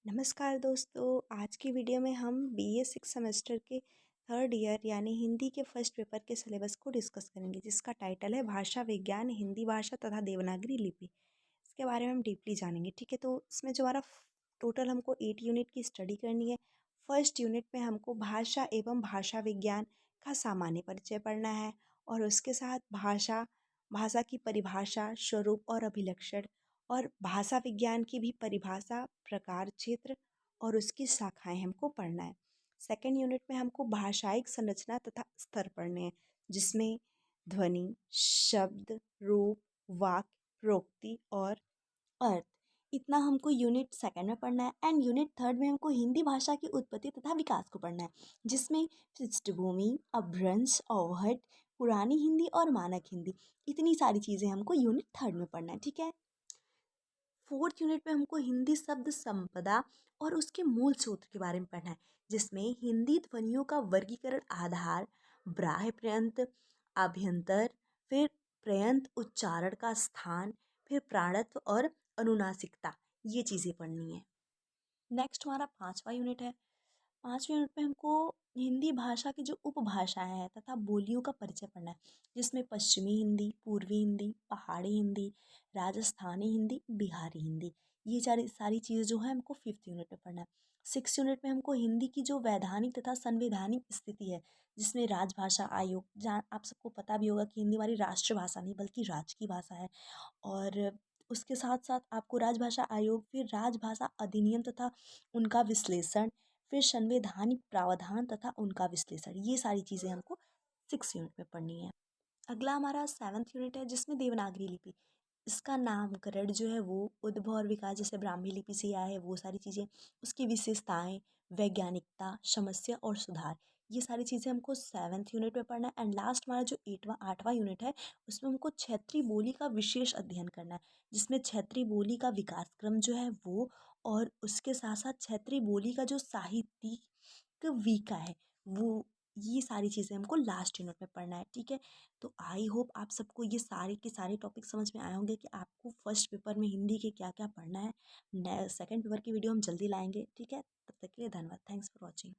नमस्कार दोस्तों, आज की वीडियो में हम बीए 6 सेमेस्टर के थर्ड ईयर यानी हिंदी के फर्स्ट पेपर के सिलेबस को डिस्कस करेंगे, जिसका टाइटल है भाषा विज्ञान, हिंदी भाषा तथा देवनागरी लिपि। इसके बारे में हम डीपली जानेंगे। ठीक है, तो इसमें जो हमारा टोटल हमको 8 यूनिट की स्टडी करनी है। फर्स्ट यूनिट में हमको भाषा एवं भाषा विज्ञान का सामान्य परिचय पढ़ना है और उसके साथ भाषा भाषा की परिभाषा, स्वरूप और अभिलक्षण और भाषा विज्ञान की भी परिभाषा, प्रकार, क्षेत्र और उसकी शाखाएं हमको पढ़ना है। सेकेंड यूनिट में हमको भाषायिक संरचना तथा स्तर पढ़ने हैं, जिसमें ध्वनि, शब्द, रूप, वाक्य, प्रोक्ति और अर्थ। इतना हमको यूनिट सेकंड में पढ़ना है। एंड यूनिट थर्ड में हमको हिंदी भाषा की उत्पत्ति तथा विकास को पढ़ना है, जिसमें पृष्ठभूमि, अपभ्रंश, अवहट, पुरानी हिंदी और मानक हिंदी, इतनी सारी चीज़ें हमको यूनिट थर्ड में पढ़ना है। ठीक है, फोर्थ यूनिट में हमको हिंदी शब्द संपदा और उसके मूल सूत्र के बारे में पढ़ना है, जिसमें हिंदी ध्वनियों का वर्गीकरण, आधार, ब्राह्य प्रयंत, अभ्यंतर, फिर प्रयंत उच्चारण का स्थान, फिर प्राणत्व और अनुनासिकता, ये चीज़ें पढ़नी है। नेक्स्ट हमारा पांचवा यूनिट है। पांचवें यूनिट में हमको हिंदी भाषा की जो उपभाषाएं हैं तथा बोलियों का परिचय पढ़ना है, जिसमें पश्चिमी हिंदी, पूर्वी हिंदी, पहाड़ी हिंदी, राजस्थानी हिंदी, बिहारी हिंदी, ये सारी सारी चीज़ें जो है हमको फिफ्थ यूनिट में पढ़ना है। सिक्स यूनिट में हमको हिंदी की जो वैधानिक तथा संवैधानिक स्थिति है, जिसमें राजभाषा आयोग, जहाँ आप सबको पता भी होगा कि हिंदी हमारी राष्ट्रभाषा नहीं बल्कि राज्य की भाषा है, और उसके साथ साथ आपको राजभाषा आयोग, फिर राजभाषा अधिनियम तथा उनका विश्लेषण, फिर संवैधानिक प्रावधान तथा उनका विश्लेषण, ये सारी चीज़ें हमको सिक्स यूनिट में पढ़नी है। अगला हमारा सेवन्थ यूनिट है, जिसमें देवनागरी लिपि, इसका नामकरण जो है वो उद्भव और विकास जैसे ब्राह्मी लिपि से आया है, वो सारी चीज़ें, उसकी विशेषताएं, वैज्ञानिकता, समस्या और सुधार, ये सारी चीज़ें हमको सेवन्थ यूनिट में पढ़ना है। एंड लास्ट हमारा जो आठवां यूनिट है, उसमें हमको क्षेत्रीय बोली का विशेष अध्ययन करना है, जिसमें क्षेत्रीय बोली का विकास क्रम जो है वो, और उसके साथ साथ क्षेत्रीय बोली का जो साहित्यिक विका है वो, ये सारी चीज़ें हमको लास्ट यूनिट में पढ़ना है। ठीक है, तो आई होप आप सबको ये सारे के सारे टॉपिक समझ में आए होंगे कि आपको फर्स्ट पेपर में हिंदी के क्या क्या पढ़ना है। सेकंड पेपर की वीडियो हम जल्दी लाएंगे। ठीक है, तब तक के लिए धन्यवाद। Thanks for watching.